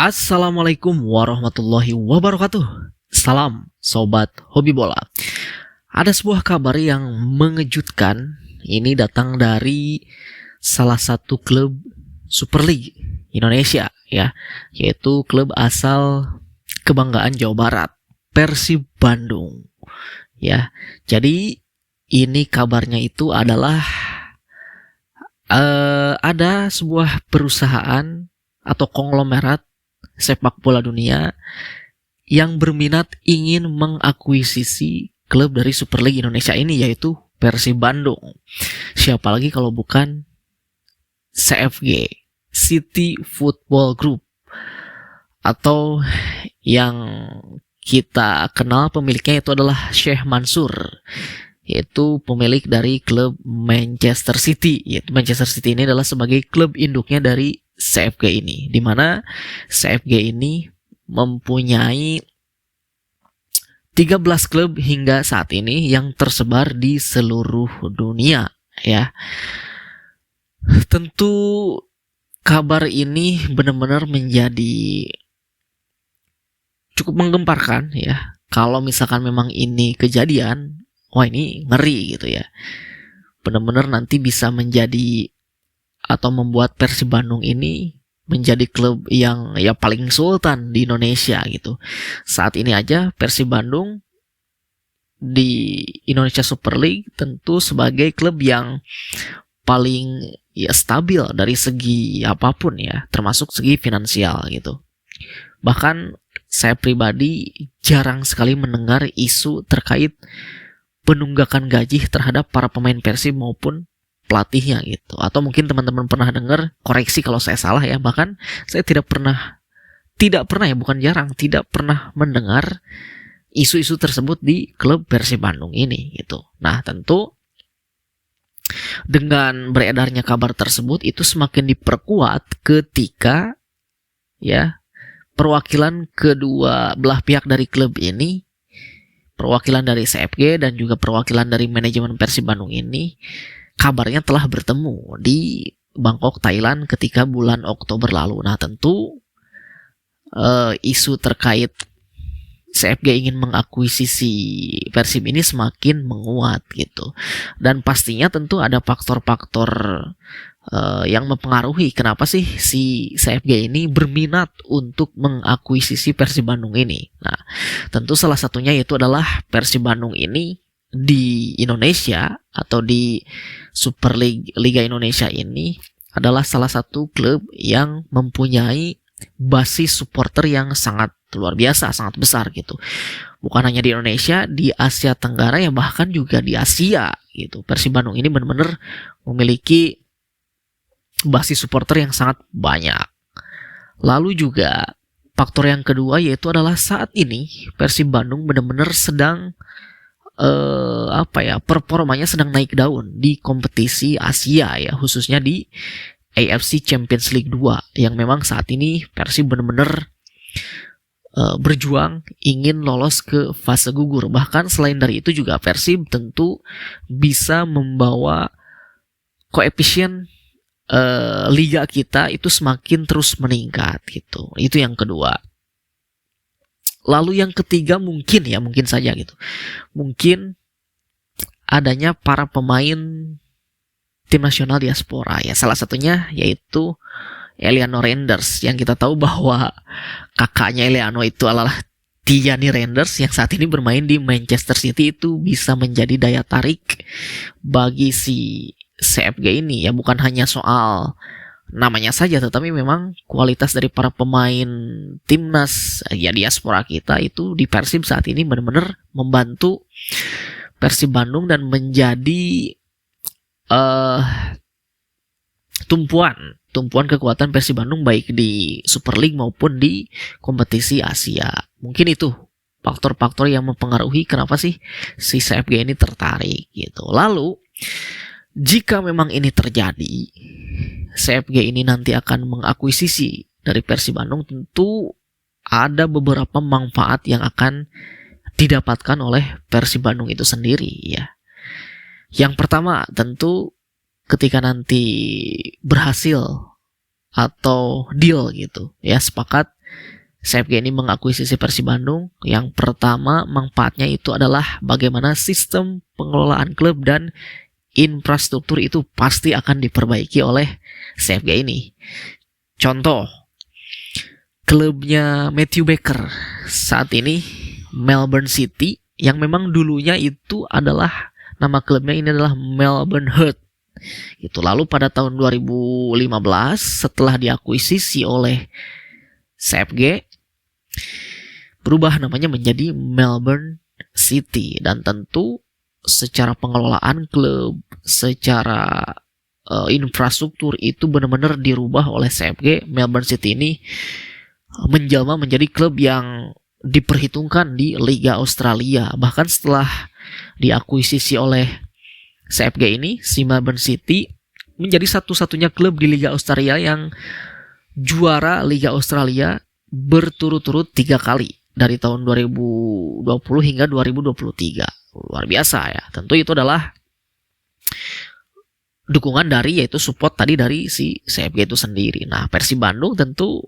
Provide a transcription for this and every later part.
Assalamualaikum warahmatullahi wabarakatuh. Salam sobat hobi bola. Ada sebuah kabar yang mengejutkan. Ini datang dari salah satu klub Super League Indonesia ya, yaitu klub asal kebanggaan Jawa Barat, Persib Bandung. Ya. Jadi ini kabarnya itu adalah ada sebuah perusahaan atau konglomerat sepak bola dunia yang berminat ingin mengakuisisi klub dari Super League Indonesia ini, yaitu Persib Bandung. Siapa lagi kalau bukan CFG, City Football Group, atau yang kita kenal pemiliknya itu adalah Sheikh Mansur, yaitu pemilik dari klub Manchester City. Yaitu Manchester City ini adalah sebagai klub induknya dari CFG ini, di mana CFG ini mempunyai 13 klub hingga saat ini yang tersebar di seluruh dunia ya. Tentu kabar ini benar-benar menjadi cukup menggemparkan ya. Kalau misalkan memang ini kejadian, wah ini ngeri gitu ya. Benar-benar nanti bisa menjadi atau membuat Persib Bandung ini menjadi klub yang ya paling sultan di Indonesia gitu. Saat ini aja Persib Bandung di Indonesia Super League tentu sebagai klub yang paling ya stabil dari segi apapun ya, termasuk segi finansial gitu. Bahkan saya pribadi jarang sekali mendengar isu terkait penunggakan gaji terhadap para pemain Persib maupun pelatihnya gitu. Atau mungkin teman-teman pernah dengar, koreksi kalau saya salah ya, bahkan saya tidak pernah ya, bukan jarang, tidak pernah mendengar isu-isu tersebut di klub Persib Bandung ini gitu. Nah, tentu dengan beredarnya kabar tersebut itu semakin diperkuat ketika ya perwakilan kedua belah pihak dari klub ini, perwakilan dari CFG dan juga perwakilan dari manajemen Persib Bandung ini kabarnya telah bertemu di Bangkok, Thailand ketika bulan Oktober lalu. Nah, tentu isu terkait CFG ingin mengakuisisi Persib ini semakin menguat gitu. Dan pastinya tentu ada faktor-faktor yang mempengaruhi kenapa sih si CFG ini berminat untuk mengakuisisi Persib Bandung ini. Nah, tentu salah satunya yaitu adalah Persib Bandung ini di Indonesia atau di Super League Liga Indonesia ini adalah salah satu klub yang mempunyai basis supporter yang sangat luar biasa, sangat besar gitu. Bukan hanya di Indonesia, di Asia Tenggara ya, bahkan juga di Asia gitu. Persib Bandung ini benar-benar memiliki basis supporter yang sangat banyak. Lalu juga faktor yang kedua yaitu adalah saat ini Persib Bandung benar-benar sedang performanya sedang naik daun di kompetisi Asia ya, khususnya di AFC Champions League 2 yang memang saat ini Persib benar-benar berjuang ingin lolos ke fase gugur. Bahkan selain dari itu juga Persib tentu bisa membawa koefisien liga kita itu semakin terus meningkat gitu. Itu yang kedua. Lalu yang ketiga mungkin saja gitu. Mungkin adanya para pemain tim nasional diaspora ya. Salah satunya yaitu Eliano Renders, yang kita tahu bahwa kakaknya Eliano itu adalah Tijani Renders yang saat ini bermain di Manchester City. Itu bisa menjadi daya tarik bagi si CFG ini ya, bukan hanya soal namanya saja, tetapi memang kualitas dari para pemain timnas ya diaspora kita itu di Persib saat ini benar-benar membantu Persib Bandung dan menjadi tumpuan kekuatan Persib Bandung baik di Super League maupun di kompetisi Asia. Mungkin itu faktor-faktor yang mempengaruhi kenapa sih si CFG ini tertarik gitu. Lalu jika memang ini terjadi, CFG ini nanti akan mengakuisisi dari Persib Bandung, tentu ada beberapa manfaat yang akan didapatkan oleh Persib Bandung itu sendiri ya. Yang pertama tentu ketika nanti berhasil atau deal gitu ya, sepakat CFG ini mengakuisisi Persib Bandung. Yang pertama, manfaatnya itu adalah bagaimana sistem pengelolaan klub dan infrastruktur itu pasti akan diperbaiki oleh CFG ini. Contoh, klubnya Matthew Baker saat ini Melbourne City, yang memang dulunya itu adalah nama klubnya ini adalah Melbourne Heart. Itu lalu pada tahun 2015 setelah diakuisisi oleh CFG, berubah namanya menjadi Melbourne City, dan tentu secara pengelolaan klub, secara infrastruktur itu benar-benar dirubah oleh CFG. Melbourne City ini menjelma menjadi klub yang diperhitungkan di Liga Australia. Bahkan setelah diakuisisi oleh CFG ini, si Melbourne City menjadi satu-satunya klub di Liga Australia yang juara Liga Australia berturut-turut 3 kali dari tahun 2020 hingga 2023. Luar biasa ya. Tentu itu adalah dukungan dari, yaitu support tadi dari si CFG itu sendiri. Nah, Persib Bandung tentu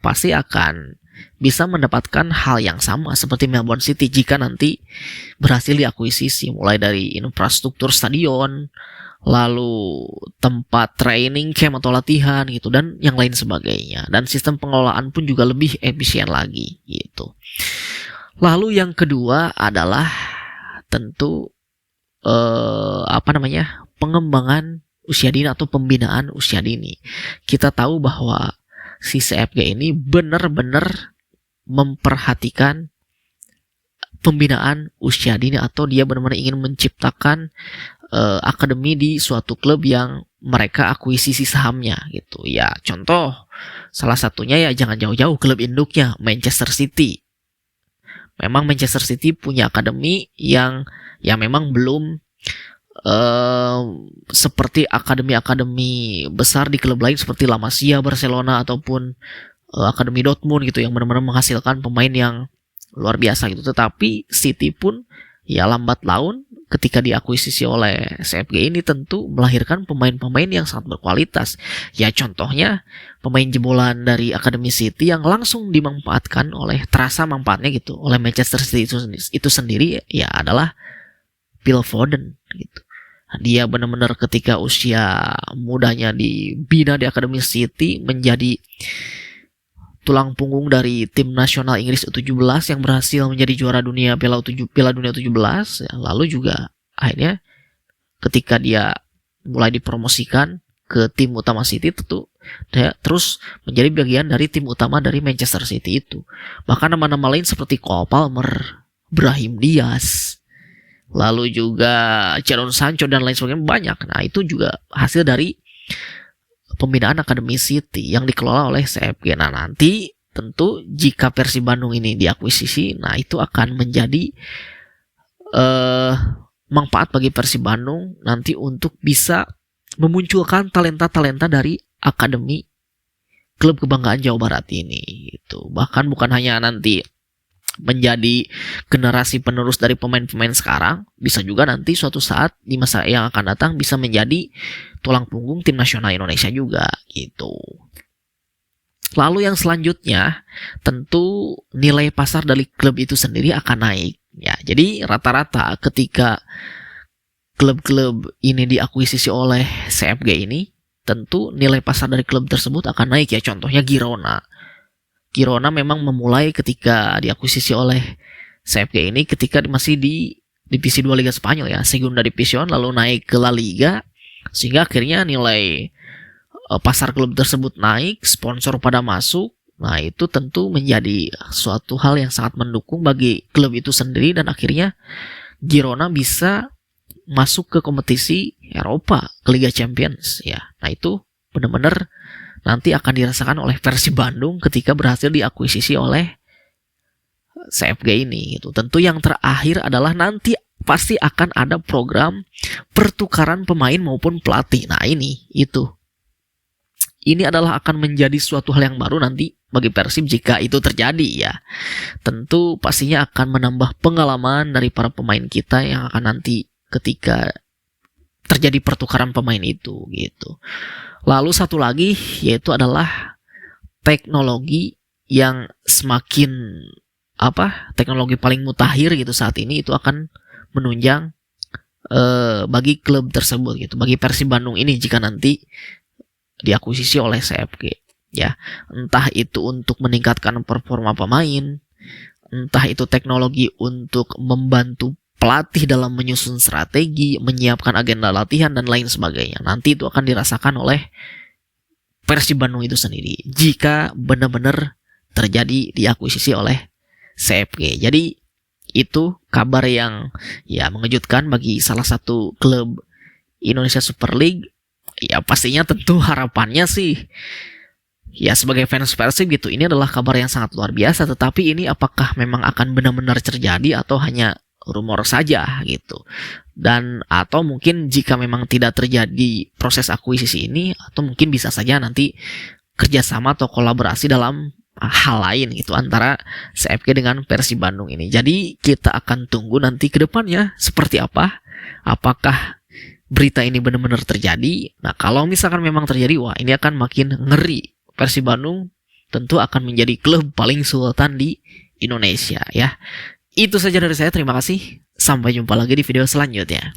pasti akan bisa mendapatkan hal yang sama seperti Melbourne City jika nanti berhasil diakuisisi, mulai dari infrastruktur stadion, lalu tempat training camp atau latihan gitu, dan yang lain sebagainya. Dan sistem pengelolaan pun juga lebih efisien lagi gitu. Lalu yang kedua adalah tentu pengembangan usia dini atau pembinaan usia dini. Kita tahu bahwa si CFG ini benar-benar memperhatikan pembinaan usia dini, atau dia benar-benar ingin menciptakan akademi di suatu klub yang mereka akuisisi sahamnya gitu. Ya, contoh salah satunya ya jangan jauh-jauh, klub induknya Manchester City. Memang Manchester City punya akademi yang memang belum seperti akademi-akademi besar di klub lain seperti La Masia, Barcelona, ataupun akademi Dortmund gitu, yang benar-benar menghasilkan pemain yang luar biasa gitu. Tetapi City pun ya lambat laun ketika diakuisisi oleh CFG ini tentu melahirkan pemain-pemain yang sangat berkualitas. Ya contohnya pemain jebolan dari akademi City yang langsung dimanfaatkan terasa manfaatnya gitu oleh Manchester City itu sendiri ya adalah Phil Foden gitu. Dia benar-benar ketika usia mudanya dibina di akademi City menjadi tulang punggung dari tim nasional Inggris U17 yang berhasil menjadi juara dunia Piala Dunia U17. Ya, lalu juga akhirnya ketika dia mulai dipromosikan ke tim utama City, tentu dia terus menjadi bagian dari tim utama dari Manchester City itu. Bahkan nama-nama lain seperti Cole Palmer, Brahim Diaz, lalu juga Jadon Sancho dan lain sebagainya banyak. Nah, itu juga hasil dari pembinaan Akademi City yang dikelola oleh CFG. Nah, nanti tentu jika Persib Bandung ini diakuisisi, nah itu akan menjadi manfaat bagi Persib Bandung nanti untuk bisa memunculkan talenta-talenta dari Akademi klub kebanggaan Jawa Barat ini gitu. Bahkan bukan hanya nanti menjadi generasi penerus dari pemain-pemain sekarang, bisa juga nanti suatu saat di masa yang akan datang bisa menjadi tulang punggung tim nasional Indonesia juga gitu. Lalu yang selanjutnya tentu nilai pasar dari klub itu sendiri akan naik ya. Jadi rata-rata ketika klub-klub ini diakuisisi oleh CFG ini, tentu nilai pasar dari klub tersebut akan naik ya. Contohnya Girona memang memulai ketika diakuisisi oleh CFG ini ketika masih di divisi 2 Liga Spanyol ya, Segunda División, lalu naik ke La Liga, sehingga akhirnya nilai pasar klub tersebut naik, sponsor pada masuk. Nah, itu tentu menjadi suatu hal yang sangat mendukung bagi klub itu sendiri, dan akhirnya Girona bisa masuk ke kompetisi Eropa, ke Liga Champions ya. Nah, itu benar-benar nanti akan dirasakan oleh Persib Bandung ketika berhasil diakuisisi oleh CFG ini gitu. Tentu yang terakhir adalah nanti pasti akan ada program pertukaran pemain maupun pelatih. Nah, ini adalah akan menjadi suatu hal yang baru nanti bagi Persib jika itu terjadi ya. Tentu pastinya akan menambah pengalaman dari para pemain kita yang akan nanti ketika terjadi pertukaran pemain itu gitu. Lalu satu lagi yaitu adalah teknologi yang semakin teknologi paling mutakhir gitu saat ini itu akan menunjang bagi klub tersebut gitu, bagi Persib Bandung ini jika nanti diakuisisi oleh CFG ya. Entah itu untuk meningkatkan performa pemain, entah itu teknologi untuk membantu pelatih dalam menyusun strategi, menyiapkan agenda latihan dan lain sebagainya. Nanti itu akan dirasakan oleh Persib Bandung itu sendiri jika benar-benar terjadi diakuisisi oleh CFG. Jadi itu kabar yang ya mengejutkan bagi salah satu klub Indonesia Super League. Ya pastinya tentu harapannya sih ya sebagai fans Persib gitu, ini adalah kabar yang sangat luar biasa. Tetapi ini apakah memang akan benar-benar terjadi atau hanya rumor saja gitu, dan atau mungkin jika memang tidak terjadi proses akuisisi ini, atau mungkin bisa saja nanti kerjasama atau kolaborasi dalam hal lain gitu antara CFG dengan Persib Bandung ini. Jadi kita akan tunggu nanti ke depannya seperti apa, apakah berita ini benar-benar terjadi. Nah kalau misalkan memang terjadi, wah ini akan makin ngeri. Persib Bandung tentu akan menjadi klub paling sultan di Indonesia ya. Itu saja dari saya, terima kasih. Sampai jumpa lagi di video selanjutnya.